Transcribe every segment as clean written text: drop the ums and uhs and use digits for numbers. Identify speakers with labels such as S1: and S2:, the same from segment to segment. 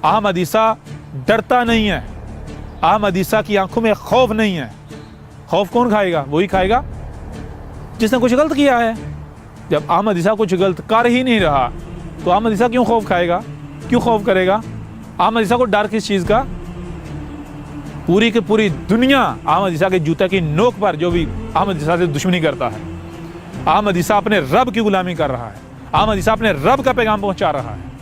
S1: अहमद ईसा डरता नहीं है, अहमद ईसा की आंखों में खौफ नहीं है। खौफ कौन खाएगा? वही खाएगा जिसने कुछ गलत किया है। जब अहमद ईसा कुछ गलत कर ही नहीं रहा तो अहमद ईसा क्यों खौफ खाएगा, क्यों खौफ करेगा? अहमद ईसा को डर किस चीज़ का? पूरी की पूरी दुनिया अहमद ईसा के जूते की नोक पर जो भी अहमद ईसा से दुश्मनी करता है, अहमद ईसा अपने रब की गुलामी कर रहा है, अहमद ईसा अपने रब का पैगाम पहुंचा रहा है।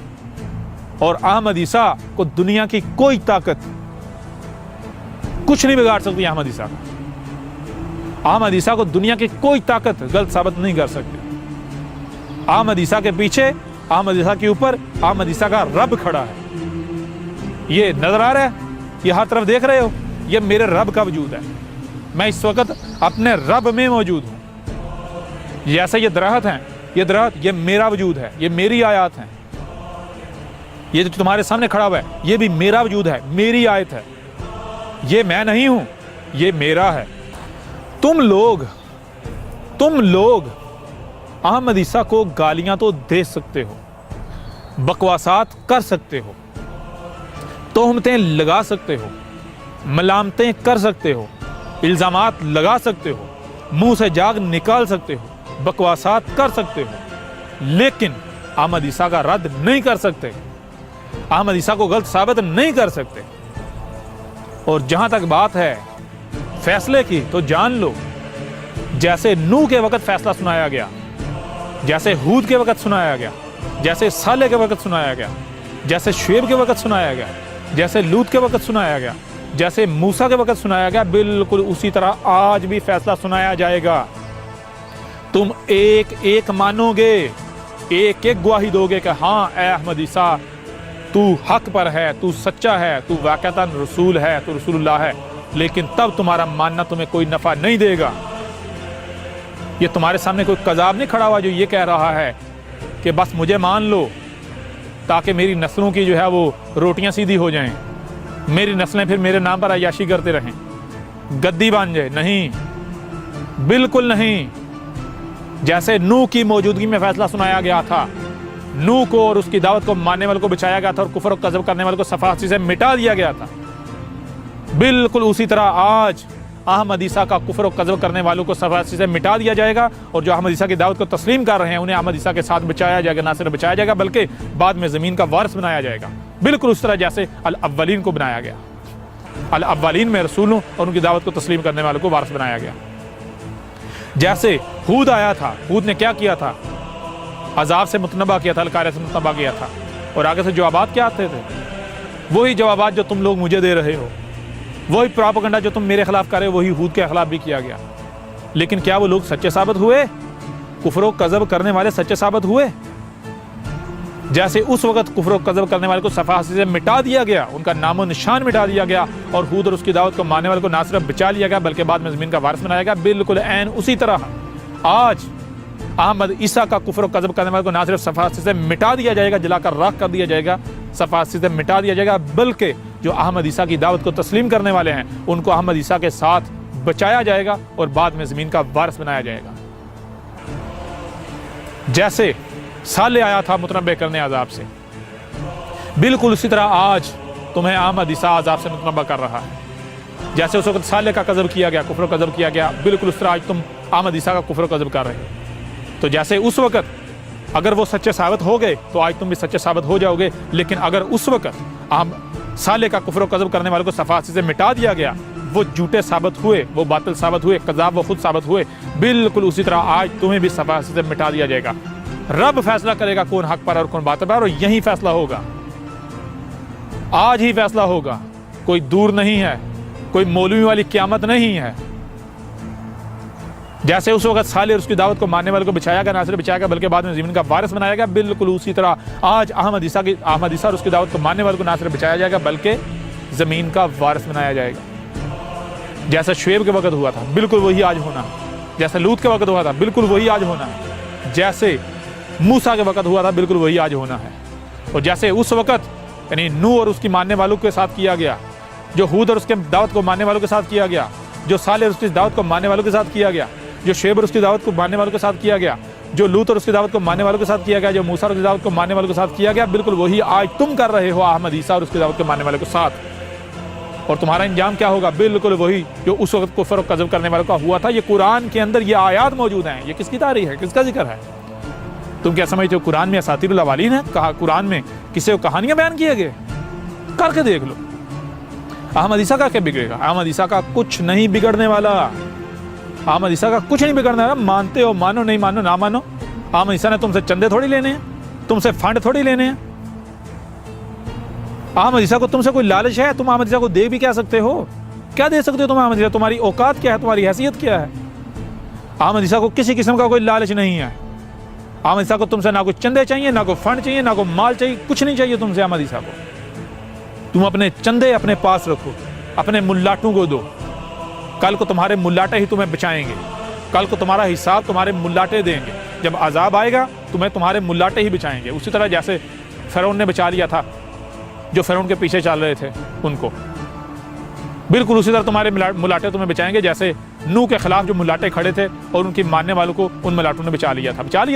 S1: और अहमद ईसा को दुनिया की कोई ताकत कुछ नहीं बिगाड़ सकती। अहमद ईसा का, अहमद ईसा को दुनिया की कोई ताकत गलत साबित नहीं कर सकती। अहमद ईसा के पीछे, अहमद ईसा के ऊपर अहमद ईसा का रब खड़ा है। ये नजर आ रहा है, ये हर तरफ देख रहे हो, ये मेरे रब का वजूद है। मैं इस वक्त अपने रब में मौजूद हूं। जैसे ये दरख्त हैं, ये दरख्त, ये मेरा वजूद है, ये मेरी आयत है। ये जो तुम्हारे सामने खड़ा हुआ है, ये भी मेरा वजूद है, मेरी आयत है। ये मैं नहीं हूं, ये मेरा है। तुम लोग अहमद ईसा को गालियां तो दे सकते हो, बकवासात कर सकते हो, तोहमतें लगा सकते हो, मलामतें कर सकते हो, इल्ज़ामात लगा सकते हो, मुंह से जाग निकाल सकते हो, बकवासात कर सकते हो, लेकिन अहमद ईसा का रद्द नहीं कर सकते, अहमद ईसा को गलत साबित नहीं कर सकते। और जहां तक बात है फैसले की, तो जान लो, जैसे नूह के वक्त फैसला सुनाया गया, जैसे हूद के वक्त सुनाया गया, जैसे साले के वक्त सुनाया गया, जैसे शुएब के वक्त सुनाया गया, जैसे लूत के वक्त सुनाया गया, जैसे मूसा के वक्त सुनाया गया, बिल्कुल उसी तरह आज भी फैसला सुनाया जाएगा। तुम एक एक मानोगे, एक एक गवाही दोगे कि हाँ ए अहमद ईसा, तू हक पर है, तू सच्चा है, तू वाकईतन रसूल है, तू रसूलुल्लाह है। लेकिन तब तुम्हारा मानना तुम्हें कोई नफा नहीं देगा। ये तुम्हारे सामने कोई कज़ाब नहीं खड़ा हुआ जो ये कह रहा है कि बस मुझे मान लो ताकि मेरी नस्लों की जो है वो रोटियां सीधी हो जाएं, मेरी नस्लें फिर मेरे नाम पर अय्याशी करते रहें, गद्दी बन जाए। नहीं, बिल्कुल नहीं। जैसे नूह की मौजूदगी में फैसला सुनाया गया था, नूह को और उसकी दावत को मानने वालों को बचाया गया था और कुफर और कज़ब करने वालों को सफासी से मिटा दिया गया था, बिल्कुल उसी तरह आज अहमद ईसा का कुफर और कज़ब करने वालों को सफासी से मिटा दिया जाएगा। और जो अहमद ईसा की दावत को तस्लीम कर रहे हैं उन्हें अहमद ईसा के साथ बचाया जाएगा, ना सिर्फ बचाया जाएगा बल्कि बाद में ज़मीन का वारिस बनाया जाएगा, बिल्कुल उस तरह जैसे अल अव्वलीन को बनाया गया। अल अव्वलीन में रसूलों और उनकी दावत को तस्लीम करने वालों को वारिस बनाया गया। जैसे हूद आया था, हूद ने क्या किया था? अजाब से मुतनबा किया था, अलकारिया से मुतनबा किया था, और आगे से जवाबात क्या आते थे? वही जवाबात जो तुम लोग मुझे दे रहे हो, वही प्रोपेगेंडा जो तुम मेरे खिलाफ कर रहे हो, वही हूद के खिलाफ भी किया गया। लेकिन क्या वो लोग सच्चे साबित हुए? कुफर और कज़ब करने वाले सच्चे साबित हुए? जैसे उस वक्त कुफर और कज़ब करने वाले को सफासी से मिटा दिया गया, उनका नामो निशान मिटा दिया गया, और हूद और उसकी दावत को मानने वाले को ना सिर्फ बचा लिया गया बल्कि बाद में ज़मीन का वारिस बनाया गया, बिल्कुल ऐन उसी तरह आज अहमद ईसा का कुफर और कज़ब करने वाले को ना सिर्फ सफासी से मिटा दिया जाएगा, जलाकर राख कर दिया जाएगा, सफासी से मिटा दिया जाएगा, बल्कि जो अहमद ईसा की दावत को तस्लीम करने वाले हैं उनको अहमद ईसा के साथ बचाया जाएगा और बाद में ज़मीन का वारिस बनाया जाएगा। जैसे साले आया था मुतनब्बे करने अजाब से, बिल्कुल उसी तरह आज तुम्हें अहमद ईसा अजाब से मुतनब्बा कर रहा है। जैसे उस वक्त साले का कज़ब किया गया, कुफर कज़ब किया गया, बिल्कुल उस तरह आज तुम अहमद ईसा का कुफर कज़ब कर रहे हो। तो जैसे उस वक्त अगर वो सच्चे साबित हो गए तो आज तुम भी सच्चे साबित हो जाओगे, लेकिन अगर उस वक्त साले का कुफर कज़ब करने वालों को सफासी से मिटा दिया गया, वो झूठे साबित हुए, वो बातिल साबित हुए, कज़ाब वो खुद साबित हुए, बिल्कुल उसी तरह आज तुम्हें भी सफासी से मिटा दिया जाएगा। रब फैसला करेगा कौन हक पर और कौन बातिल पर, और यही फैसला होगा, आज ही फैसला होगा, कोई दूर नहीं है, कोई मौलवी वाली क़यामत नहीं है। जैसे उस वक्त साले और उसकी दावत को मानने वालों को बचाया गया, ना सिर्फ बचाया गया बल्कि बाद में ज़मीन का वारिस बनाया गया, बिल्कुल उसी तरह आज अहमद ईसा और उसकी दावत को मानने वालों को ना सिर्फ बचाया जाएगा बल्कि ज़मीन का वारिस बनाया जाएगा। जैसे शुएब के वक्त हुआ था बिल्कुल वही आज होना है, जैसे लूत के वक्त हुआ था बिल्कुल वही आज होना है, जैसे मूसा के वक्त हुआ था बिल्कुल वही आज होना है। और जैसे उस वक्त यानी नूह और उसकी मानने वालों के साथ किया गया, जो हूद और उसके दावत को मानने वालों के साथ किया गया, जो साले और उसकी दावत को मानने वालों के साथ किया गया, जो शुएब और उसकी दावत को मानने वालों के साथ किया गया, जो लूत और उसकी दावत को मानने वालों के साथ किया गया, जो मूसा और उसकी दावत को मानने वालों के साथ किया गया, बिल्कुल वही आज तुम कर रहे हो अहमद ईसा और उसकी दावत को मानने वालों के साथ। और तुम्हारा इंजाम क्या होगा? बिल्कुल वही जो उस वक्त कुफ्र और कज़ब करने वालों का हुआ था। ये कुरान के अंदर ये आयात मौजूद हैं। ये किसकी तारीख है, किसका जिक्र है? तुम क्या समझते हो कुरान में असातिरुल अवालीन है? कहा कुरान में किसी को कहानियां बयान किए गए? करके देख लो। अहमद ईसा का क्या बिगड़ेगा? अहमद ईसा का कुछ नहीं बिगड़ने वाला। अहमद ईसा का कुछ नहीं बिगड़ने वाला। मानते हो मानो, नहीं मानो ना मानो। अहमद ईसा ने तुमसे चंदे थोड़ी लेने हैं, तुमसे फंड थोड़ी लेने हैं। अहमद ईसा को तुमसे कोई लालच है? तुम अहमद ईसा को दे भी क्या सकते हो? क्या दे सकते हो तुम अहमद ईसा? तुम्हारी औकात क्या है? तुम्हारी हैसियत क्या है? अहमद ईसा को किसी किस्म का कोई लालच नहीं है। अहमद ईसा को तुमसे ना कोई चंदे चाहिए, ना कोई फंड चाहिए, ना कोई माल चाहिए, कुछ नहीं चाहिए तुमसे अहमद ईसा को। तुम अपने चंदे अपने पास रखो, अपने मुल्लाटों को दो। कल को तुम्हारे मुल्लाटे ही तुम्हें बचाएंगे। कल को तुम्हारा हिसाब तुम्हारे मुल्लाटे देंगे। जब अजाब आएगा तुम्हें तुम्हारे मुल्लाटे ही बचाएंगे। उसी तरह जैसे फ़िरौन ने बचा लिया था जो फ़िरौन के पीछे चल रहे थे उनको, बिल्कुल उसी तरह तुम्हारे मुल्लाटे तुम्हें बचाएंगे। जैसे नूह के खिलाफ जो मुल्लाटे खड़े थे और उनकी मानने वालों को उन मुल्लाटों ने बचा लिया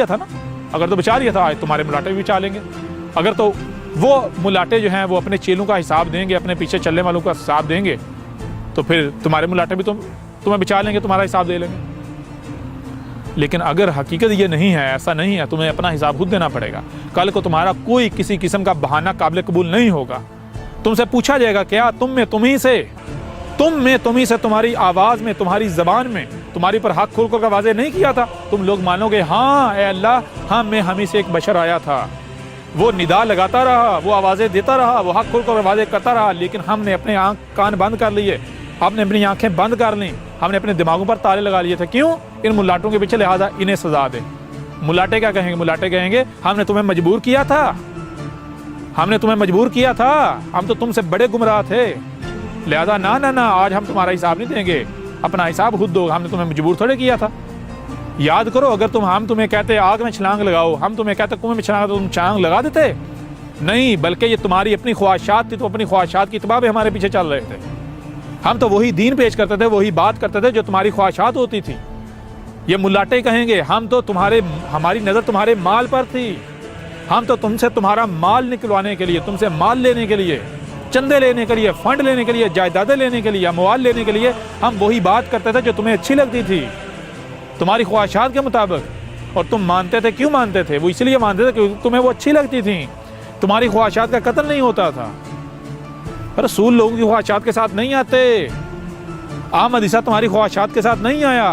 S1: था ना। अगर तो बचा लिया था, आज तुम्हारे मुल्लाटे भी बचा लेंगे। अगर तो वो मुल्लाटे जो हैं वो अपने चेलों का हिसाब देंगे, अपने पीछे चलने वालों का हिसाब देंगे, तो फिर तुम्हारे मुल्लाटे भी तुम्हें बचा लेंगे, तुम्हारा हिसाब दे लेंगे। लेकिन अगर हकीकत ये नहीं है, ऐसा नहीं है, तुम्हें अपना हिसाब खुद देना पड़ेगा। कल को तुम्हारा कोई किसी किस्म का बहाना काबिल कबूल नहीं होगा। तुमसे पूछा जाएगा क्या तुम में तुम ही से तुम्हारी आवाज़ में, तुम्हारी ज़बान में, तुम्हारी पर हाथ खोल कर वाज़े नहीं किया था? तुम लोग मानोगे हाँ ए अल्लाह, हाँ मैं हमी से एक बशर आया था, वो निदा लगाता रहा, वो आवाज़ें देता रहा, वो हाथ खोल कर आवाज़ें करता रहा, लेकिन हमने अपने कान बंद कर लिए, हमने अपनी आंखें बंद कर लीं, हमने अपने दिमागों पर ताले लगा लिए थे। क्यों? इन मुल्लाटों के पीछे, लिहाजा इन्हें सजा दे। मुल्लाटे क्या कहेंगे? मुल्लाटे कहेंगे हमने तुम्हें मजबूर किया था, हमने तुम्हें मजबूर किया था, हम तो तुमसे बड़े गुमराह थे, लिहाजा ना आज हम तुम्हारा हिसाब नहीं देंगे, अपना हिसाब खुद दो, हमने तुम्हें मजबूर थोड़े किया था। याद करो, अगर हम तुम्हें कहते आग में छलांग लगाओ, हम तुम्हें कहते कुएं में छलांग, तो तुम छलांग लगा देते? नहीं, बल्कि ये तुम्हारी अपनी ख्वाहिशात थी, तो अपनी ख्वाहिशात की इत्बा में हमारे पीछे चल रहे थे। हम तो वही दीन पेश करते थे, वही बात करते थे जो तुम्हारी ख्वाहिशात होती थी। ये मुल्लाटे कहेंगे हम तो हमारी नज़र तुम्हारे माल पर थी, हम तो तुमसे तुम्हारा माल निकलवाने के लिए, तुमसे माल लेने के लिए, चंदे लेने के लिए, फंड लेने के लिए, जायदादें लेने के लिए, अमवाल लेने के लिए हम वही बात करते थे जो तुम्हें अच्छी लगती थी, तुम्हारी ख्वाहिशात के मुताबिक। और तुम मानते थे। क्यों मानते थे? वो इसलिए मानते थे क्योंकि तुम्हें वो अच्छी लगती थी, तुम्हारी ख्वाहिशात का कत्ल नहीं होता था। रसूल लोगों की ख्वाहिशात के साथ नहीं आते। अहमद ईसा तुम्हारी ख्वाहिशात के साथ नहीं आया।